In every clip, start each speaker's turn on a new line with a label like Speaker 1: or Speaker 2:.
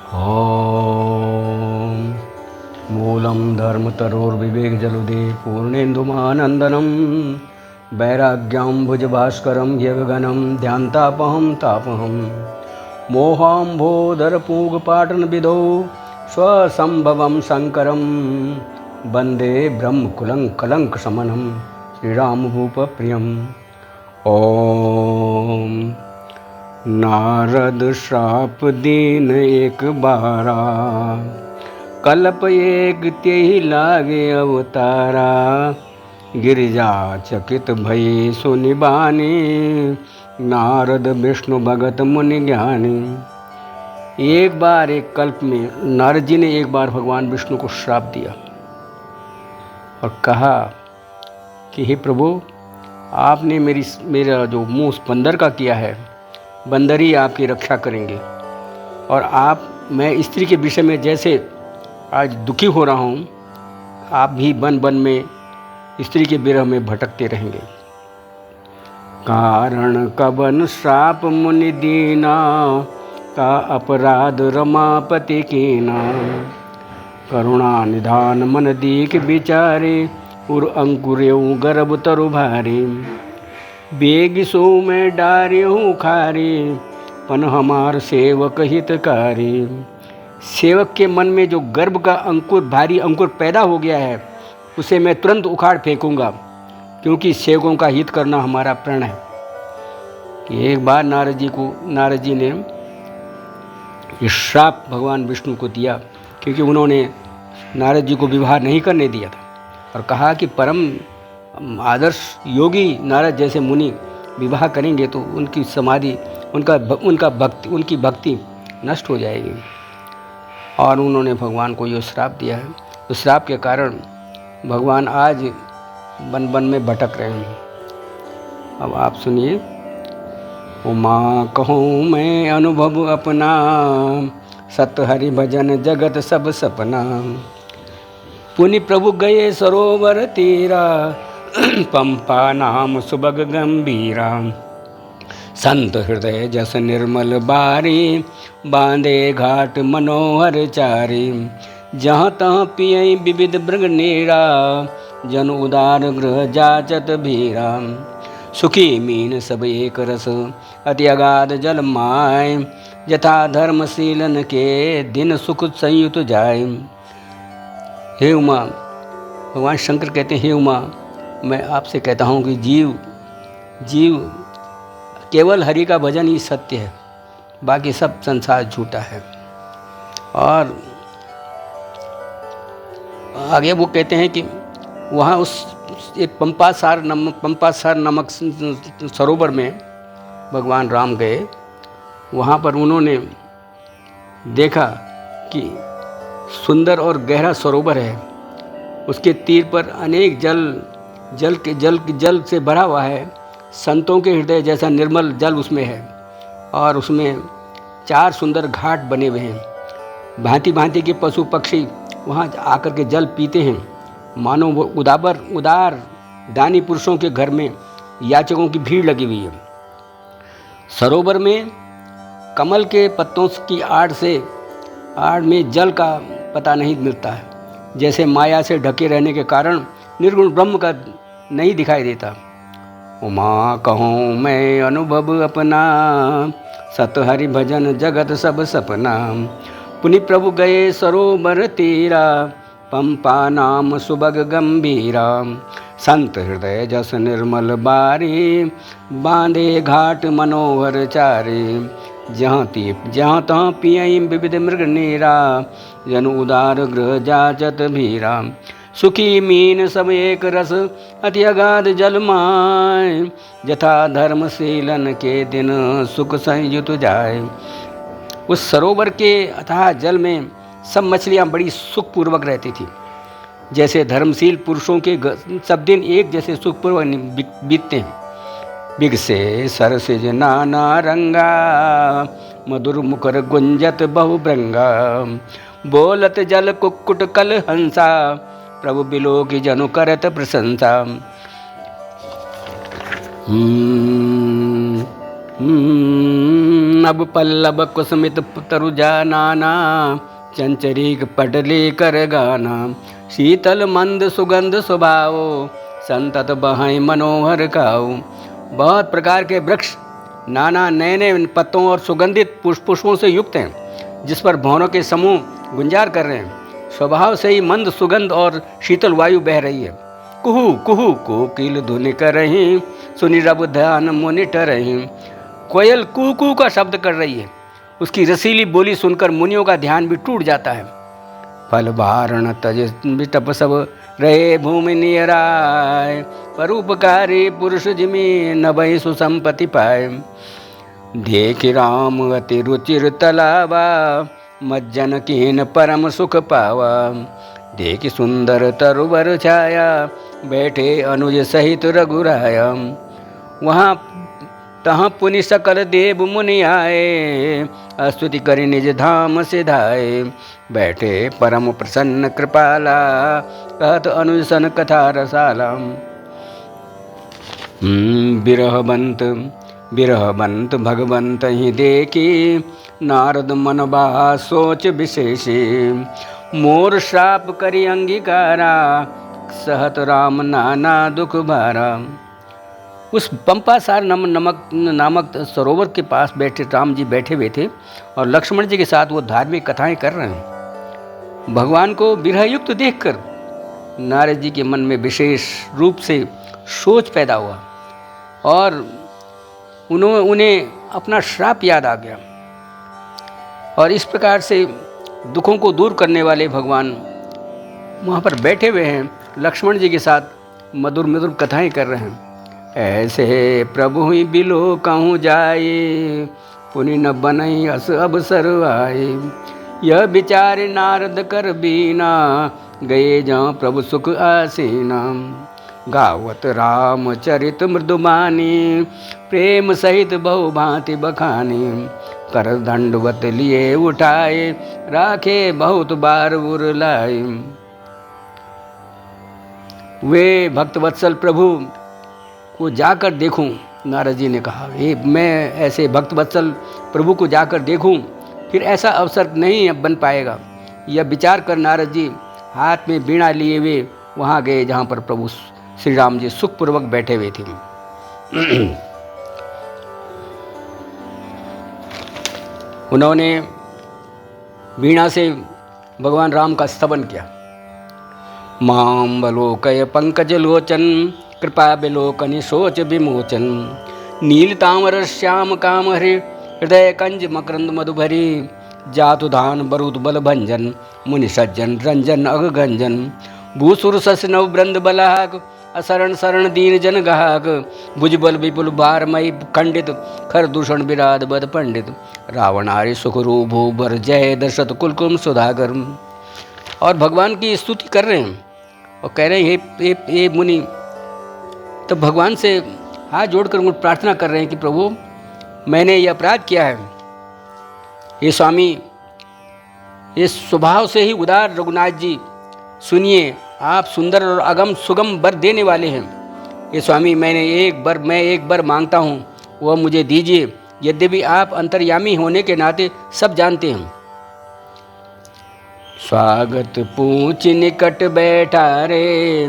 Speaker 1: ॐ मूलं धर्मतरोर्विवेकजलुदे पूर्णेन्दुमानन्दनं वैराग्याम्बुजभास्करं ह्यगगनं ध्यान्तापहं तापहं मोहाम्भोदरपूगपाटनविधौ स्वसम्भवं शङ्करं वन्दे ब्रह्मकुलङ्कलङ्कशमनं श्रीरामभूपप्रियम्। ॐ नारद श्राप दीन एक बारा, कल्प एक त्यहि लागे अवतारा। गिरिजा चकित भये सुनि बानी, नारद विष्णु भगत मुनि ज्ञानी। एक बार एक कल्प में नारद जी ने एक बार भगवान विष्णु को श्राप दिया और कहा कि हे प्रभु, आपने मेरा जो मुंह उस बंदर का किया है, बंदर ही आपकी रक्षा करेंगे। और मैं स्त्री के विषय में जैसे आज दुखी हो रहा हूँ, आप भी बन बन में स्त्री के विरह में भटकते रहेंगे। कारण कबन श्राप मुनि दीना, का अपराध रमापति कीना। करुणा निधान मन दीख विचारे, उर अंकुरेऊ गर्भ तरु भारी। बेग सो मैं डार्यहूँ खारी, पन हमार सेवक हितकारी। सेवक के मन में जो गर्भ का अंकुर, भारी अंकुर पैदा हो गया है, उसे मैं तुरंत उखाड़ फेंकूंगा, क्योंकि सेवकों का हित करना हमारा प्रण है। कि एक बार नारद जी ने ये श्राप भगवान विष्णु को दिया, क्योंकि उन्होंने नारद जी को विवाह नहीं करने दिया था और कहा कि परम आदर्श योगी नारद जैसे मुनि विवाह करेंगे तो उनकी समाधि, उनकी भक्ति नष्ट हो जाएगी। और उन्होंने भगवान को ये श्राप दिया है। उस श्राप के कारण भगवान आज बन बन में भटक रहे हैं। अब आप सुनिए। उमा कहूँ मैं अनुभव अपना, सत हरि भजन जगत सब सपना। पुनि प्रभु गए सरोवर तीरा, पंपा नाम सुबग गंभीरा। संत हृदय जस निर्मल बारी, बांधे घाट मनोहर चारी। जहाँ तहाँ पियई विविध मृग नीरा, जन उदार गृह जाचत भीरा। सुखी मीन सब एक रस, अति अगाध जल माय। यथा धर्मशीलन के दिन सुख संयुत जाय। हे उमा, भगवान शंकर कहते हैं, हे उमा, मैं आपसे कहता हूँ कि जीव केवल हरि का भजन ही सत्य है, बाकी सब संसार झूठा है। और आगे वो कहते हैं कि वहाँ उस एक पंपासार नमक सरोवर में भगवान राम गए। वहाँ पर उन्होंने देखा कि सुंदर और गहरा सरोवर है। उसके तीर पर अनेक जल से भरा हुआ है। संतों के हृदय जैसा निर्मल जल उसमें है। और उसमें 4 सुंदर घाट बने हुए हैं। भांति भांति के पशु पक्षी वहाँ आकर के जल पीते हैं। मानो वो उदार दानी पुरुषों के घर में याचकों की भीड़ लगी हुई है। सरोवर में कमल के पत्तों की आड़ में जल का पता नहीं मिलता है। जैसे माया से ढके रहने के कारण निर्गुण ब्रह्म का नहीं दिखाई देता। उमा कहूँ मैं अनुभव अपना, सत हरि भजन जगत सब सपना। पुनि प्रभु गए सरोवर तीरा, पंपा नाम सुबग गंभीरा। संत हृदय जस निर्मल बारी, बांधे घाट मनोहर चारी। जहाँ तहाँ पियई विविध मृग नीरा, जन उदार गृह जाचत भीरा। सुखी मीन सब एक रस, अति अगाध जल माय। यथा धर्मशीलन के दिन सुख संयुत जाय। उस सरोवर के अथाह जल में सब मछलियाँ बड़ी सुखपूर्वक रहती थी। जैसे धर्मशील पुरुषों के सब दिन एक जैसे सुखपूर्वक बीतते हैं। बिगसे सरसिज नाना रंगा, मधुर मुकर गुंजत बहुभृंगा। बोलत जल कुक्कुट कल हंसा, प्रभु बिलो की जनु करत प्रशंसा। अब पल्लव कुसमित तरुजा नाना, चंचरीक पटली कर गाना। शीतल मंद सुगंध स्वभाव, संतत बहाई मनोहर काऊ। बहुत प्रकार के वृक्ष नाना नए नए पत्तों और सुगंधित पुष्पों से युक्त हैं, जिस पर भंवरों के समूह गुंजार कर रहे हैं। स्वभाव से ही मंद सुगंध और शीतल वायु बह रही है। कुहू कुहू कोकिल धुनि करहीं, सुनि रब ध्यान मुनि टरहीं। कोयल कुहू कुहू का शब्द कर रही है। उसकी रसीली बोली सुनकर मुनियों का ध्यान भी टूट जाता है। फल भारण तज बिटप सब, रहे भूमि नियराय। परोपकारी पुरुष जिमि, नभहि सुसंपत्ति पाए। देख राम अति रुचिर तलावा, मज्जन कीन परम सुख पावा। देख सुंदर तरुवर छाया, बैठे अनुज सहित रघुराया। वहाँ तहाँ पुनि सकल देव मुनि आए, स्तुति करि निज धाम सिधाए। बैठे परम प्रसन्न कृपाला, कहत अनुज सन कथा रसाला। बिरहबंत भगवंत ही देखी, नारद मन बहा सोच विशेषी। मोर श्राप करी अंगीकारा, सहत राम नाना दुख भारा। उस पंपासार नामक सरोवर के पास बैठे राम जी बैठे हुए थे और लक्ष्मण जी के साथ वो धार्मिक कथाएं कर रहे हैं। भगवान को विरहयुक्त देखकर नारद जी के मन में विशेष रूप से सोच पैदा हुआ और उन्हें अपना श्राप याद आ गया। और इस प्रकार से दुखों को दूर करने वाले भगवान वहाँ पर बैठे हुए हैं, लक्ष्मण जी के साथ मधुर मधुर कथाएं कर रहे हैं। ऐसे प्रभु ही बिलो कहूँ जाए, पुनि न बनई अस अवसर आए। यह विचार नारद कर बीना, गए जहाँ प्रभु सुख आसीना। गावत राम चरित मृदुबानी, प्रेम सहित बहु भांति बखानी। कर दंडवत लिए उठाए, राखे बहुत बार उरलाए। वे भक्तवत्सल प्रभु को जाकर देखूं, नारद जी ने कहा, मैं ऐसे भक्तवत्सल प्रभु को जाकर देखूं, फिर ऐसा अवसर नहीं बन पाएगा। यह विचार कर नारद जी हाथ में वीणा लिए हुए वहाँ गए जहाँ पर प्रभु श्री राम जी सुखपूर्वक बैठे हुए थे। उन्होंने वीणा से भगवान राम का स्तवन किया। माम बलोकय पंकज लोचन, कृपा बिलोकनि सोच विमोचन। नील तामर श्याम काम हरि, हृदय कंज मकरंद मधुभरी। जातु धान बरुद बल भंजन, मुनि सज्जन रंजन अग गंजन। भूसुर सस नव ब्रंद बलाहक, असरण शरण दीन जन गाहक। भुजबल विपुल भारमयी खंडित, खर दूषण विराध बद पंडित। रावण आर्य सुख रूभु बर, जय दशरथ कुलकुम सुधाकर। और भगवान की स्तुति कर रहे हैं और कह रहे हैं, हे मुनि, तो भगवान से हाथ जोड़कर मुझे प्रार्थना कर रहे हैं कि प्रभु मैंने ये अपराध किया है। ये स्वामी, ये स्वभाव से ही उदार रघुनाथ जी, सुनिए, आप सुंदर और अगम सुगम वर देने वाले हैं। ये स्वामी, मैं एक बार मांगता हूँ, वह मुझे दीजिए। यद्यपि आप अंतर्यामी होने के नाते सब जानते हैं। स्वागत पूछ निकट बैठा रे,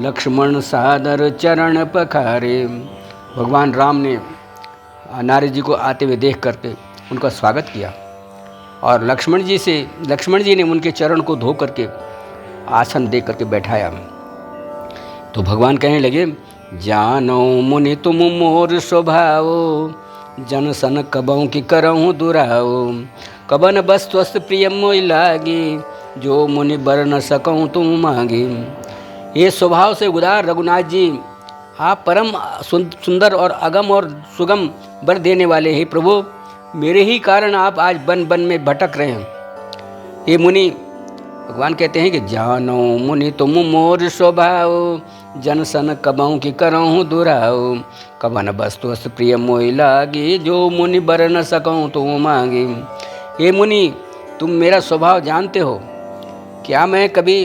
Speaker 1: लक्ष्मण सादर चरण पखारे। भगवान राम ने नारद जी को आते हुए देख करके उनका स्वागत किया और लक्ष्मण जी ने उनके चरण को धो करके आसन दे करके बैठाया। तो भगवान कहने लगे, जानो मुनि तुम मोर स्वभाव, जन सन कबहु की करहूँ दुराओ। कबन बस स्वस्थ प्रिय मोहि लागी, जो मुनि बर न सकूँ तुम मांगी। ये स्वभाव से उदार रघुनाथ जी, आप परम सुंदर और अगम और सुगम वर देने वाले हैं। प्रभु, मेरे ही कारण आप आज बन बन में भटक रहे हैं। ये मुनि, भगवान कहते हैं कि जानो मुनि तुम मोर स्वभाव, जन सन कबहु की करहूँ दुराओ। कबन वस्तु प्रिय मोहि लागी, जो मुनि बर न सकूँ तुम मांगी। ये मुनि, तुम मेरा स्वभाव जानते हो। क्या मैं कभी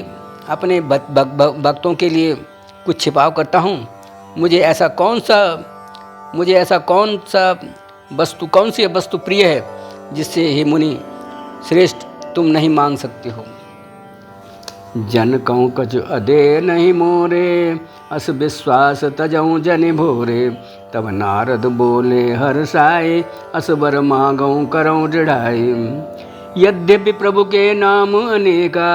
Speaker 1: अपने भक्तों के लिए कुछ छिपाव करता हूँ? मुझे ऐसा कौन सा मुझे ऐसा कौन सी वस्तु प्रिय है जिससे हे मुनि श्रेष्ठ तुम नहीं मांग सकते हो। जन कहूँ कछु अदे नहीं मोरे, अस विश्वास तजऊँ जनि भोरे। तब नारद बोले हर्षाए, अस वर मांगऊँ करऊँ दृढ़ाए। यद्यपि प्रभु के नाम अनेका,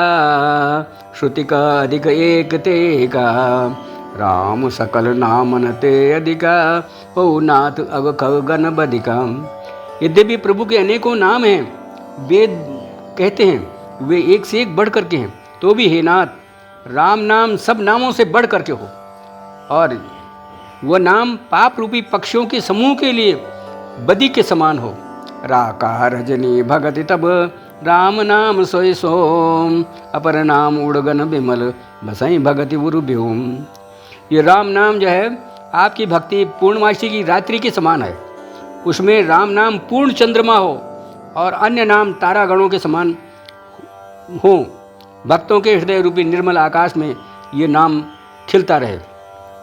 Speaker 1: श्रुति का अधिक एक तेका। राम सकल नामन ते अधिका, हो नाथ अग खग गण बधिका। यद्यपि प्रभु के अनेकों नाम हैं, वेद कहते हैं वे एक से एक बढ़ करके हैं, तो भी हे नाथ राम नाम सब नामों से बढ़ करके हो, और वह नाम पाप रूपी पक्षियों के समूह के लिए बदी के समान हो। राका रजनी भगति तब, राम नाम सोई सोम। अपर नाम उड़गन बिमल, बसई भगति उरु व्योम। ये राम नाम जो है आपकी भक्ति पूर्णमासी की रात्रि के समान है। उसमें राम नाम पूर्ण चंद्रमा हो और अन्य नाम तारागणों के समान हो। भक्तों के हृदय रूपी निर्मल आकाश में ये नाम खिलता रहे।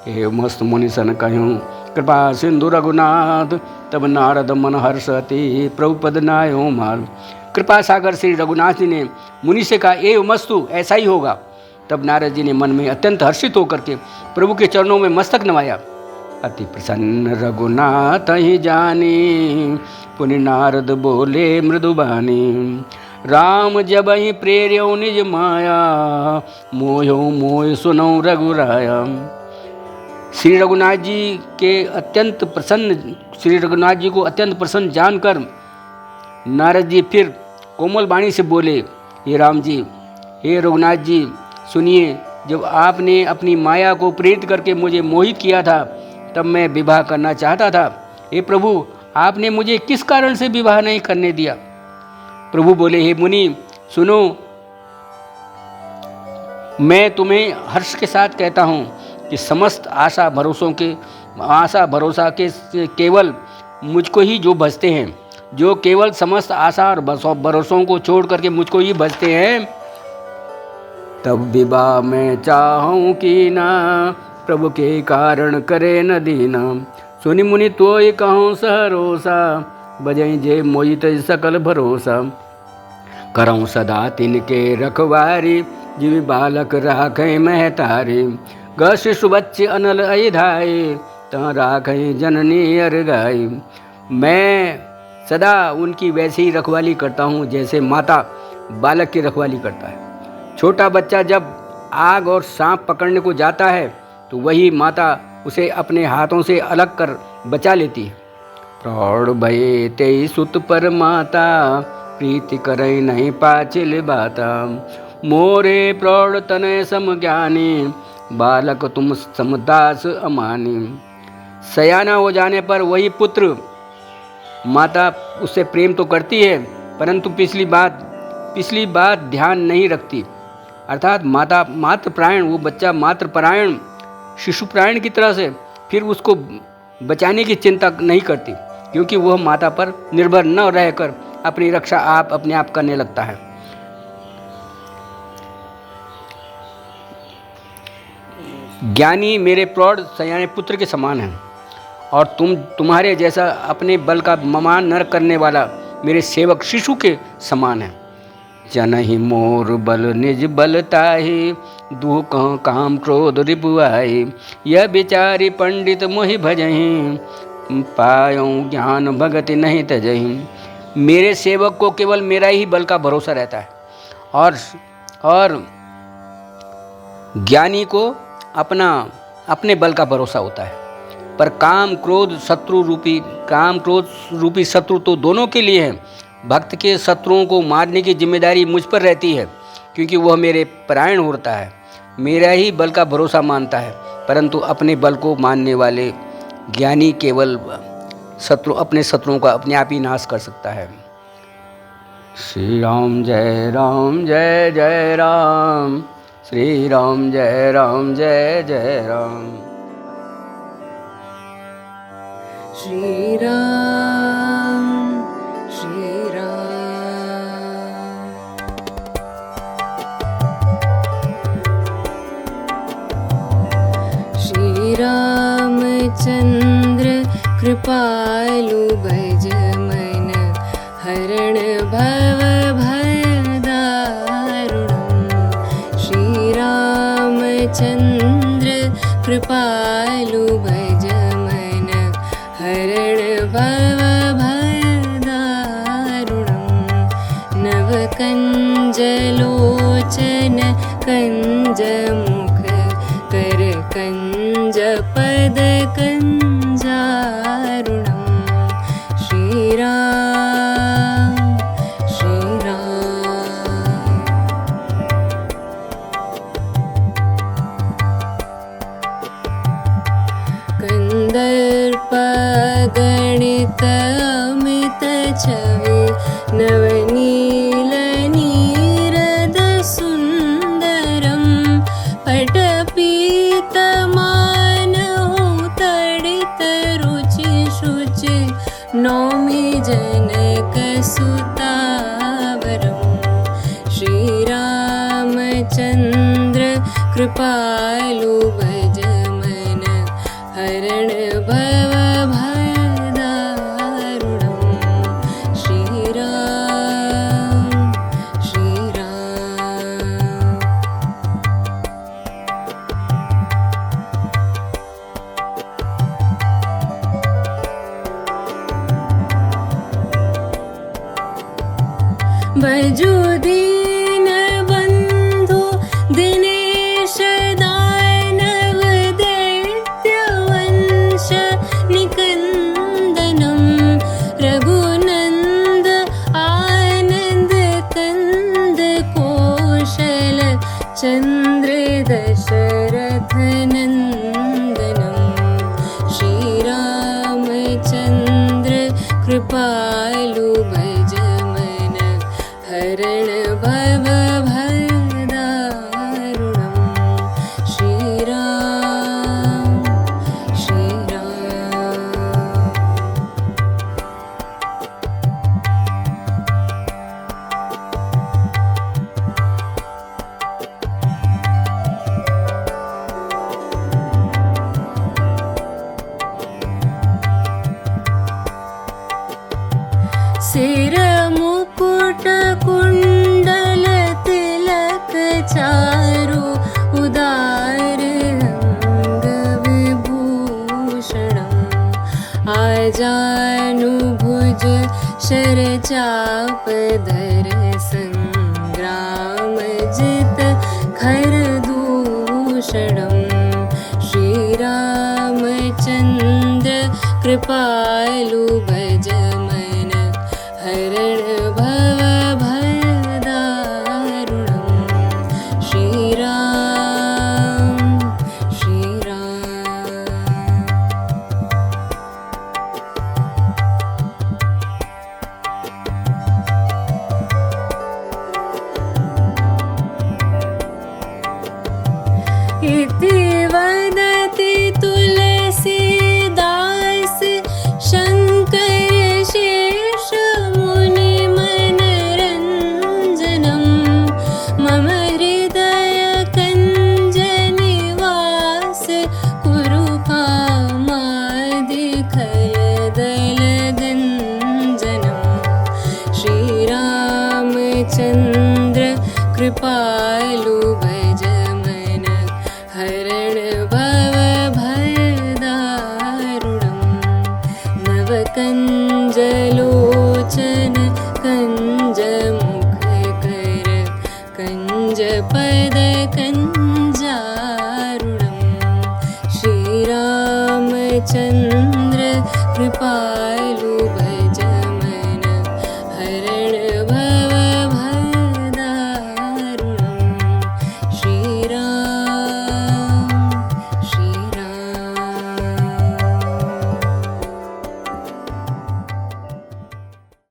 Speaker 1: हे मस्त मुनि सन कहूँ कृपा सिंधु रघुनाथ, तब नारद मन हर्षति प्रभुपद नायो माल। कृपा सागर श्री रघुनाथ जी ने मुनि से कहा ए मस्तु ऐसा ही होगा। तब नारद जी ने मन में अत्यंत हर्षित होकर के प्रभु के चरणों में मस्तक नवाया। अति प्रसन्न रघुनाथ ही जानी, पुनि नारद बोले मृदुबानी। राम जब ही प्रेर्यो निज माया, मोयो मोह सुनो रघुराया। श्री रघुनाथ जी को अत्यंत प्रसन्न जानकर नारद जी फिर कोमल वाणी से बोले, हे राम जी, हे रघुनाथ जी सुनिए, जब आपने अपनी माया को प्रेरित करके मुझे मोहित किया था तब मैं विवाह करना चाहता था। हे प्रभु, आपने मुझे किस कारण से विवाह नहीं करने दिया? प्रभु बोले, हे मुनि सुनो, मैं तुम्हें हर्ष के साथ कहता हूँ कि समस्त आशा भरोसा के केवल मुझको ही जो भजते हैं, जो केवल समस्त आशा और भरोसों को छोड़ करके मुझको ही भजते हैं, तब विवाह मैं चाहूँ कि ना, प्रभु के कारण करे न दीना। सुनि मुनि तो ये कहूँ सहरोसा, बजई जे मोहित सकल भरोसा। करऊँ सदा तिनके रखवारी, जीव बालक राखें महतारी। ग शिशु बच्चे अनल अधाए, ता राखें जननी अरगाई। मैं सदा उनकी वैसी ही रखवाली करता हूँ जैसे माता बालक की रखवाली करता है। छोटा बच्चा जब आग और सांप पकड़ने को जाता है तो वही माता उसे अपने हाथों से अलग कर बचा लेती है। प्रौढ़ भये तेई सुत पर माता, प्रीति करई नहीं पाचिल बाता। मोरे प्रौढ़ तनय सम ज्ञानी, बालक तुम समदास अमानी। सयाना हो जाने पर वही पुत्र माता उससे प्रेम तो करती है परंतु पिछली बात ध्यान नहीं रखती। अर्थात माता मातृपरायण, वो बच्चा मातृपरायण शिशुपरायण की तरह से फिर उसको बचाने की चिंता नहीं करती, क्योंकि वह माता पर निर्भर न रहकर अपनी रक्षा अपने आप करने लगता है। ज्ञानी मेरे प्रौढ़ सयाने पुत्र के समान हैं और तुम्हारे जैसा अपने बल का ममान न करने वाला मेरे सेवक शिशु के समान है। जनहि मोर बल निज बलताहि, दुह कह काम क्रोध रिपुआहि। यह बिचारी पंडित मोहि भजहि, पायों ज्ञान भगति नहीं तजहि। मेरे सेवक को केवल मेरा ही बल का भरोसा रहता है और ज्ञानी को अपने बल का भरोसा होता है। पर काम क्रोध रूपी शत्रु तो दोनों के लिए है। भक्त के शत्रुओं को मारने की जिम्मेदारी मुझ पर रहती है, क्योंकि वह मेरे परायण होता है, मेरा ही बल का भरोसा मानता है। परंतु अपने बल को मानने वाले ज्ञानी केवल अपने शत्रुओं का अपने आप ही नाश कर सकता है। श्री राम जय राम जय जय राम, श्री राम जय जय राम।
Speaker 2: श्री राम श्री रामचंद्र कृपानिधि, हरण भव भयदारुणम् श्रीरामचन्द्र कृपालु भज मन हरण भव भयदारुणम् नवकञ्जलोचन कञ्जमुख कर कञ्जपद कञ्जारुणम् श्रीराम श्रीराम कन्दर्पगणित अमित छवि नवनील नीरद सुन्दरम् पटपीतमानौ तडित रुचि शुचि नौमि जनकसुतावरम् श्रीरामचन्द्र कृपालु भज मन हरण भव भयदारुणम् श्रीराम श्रीराम भजो दीन बन्धु दिनेश दानव दैत्यवंश निकन्दनम् रघुनन्द आनन्द कन्द कौशल चन्द्र दशरथ नन्दनम् श्रीरामचन्द्र कृपालु भज मन हरण भव भयदारुणम् श्रीराम श्रीराम सिर मुकुट कुण्डल तिलक चारु उदार अंग विभूषणम् आजानुभुज शरचाप धर संग्राम जित खर दूषणम् श्रीरामचन्द्र कृपालु भज मन हरण भव भयदारुणम् श्रीराम श्रीराम इति वदति तुलसीदास शङ्कर शेष मुनिमनरञ्जनम् मम हृदय कञ्जनिवास कुरु कामादिखलदलगञ्जनम् श्रीरामचन्द्र कृपालु भज मन हरण भव भयदारुणम् नवकञ्जलोचन कञ्जमुख कर कञ्जपद कञ्जारुणम् श्रीरामचन्द्र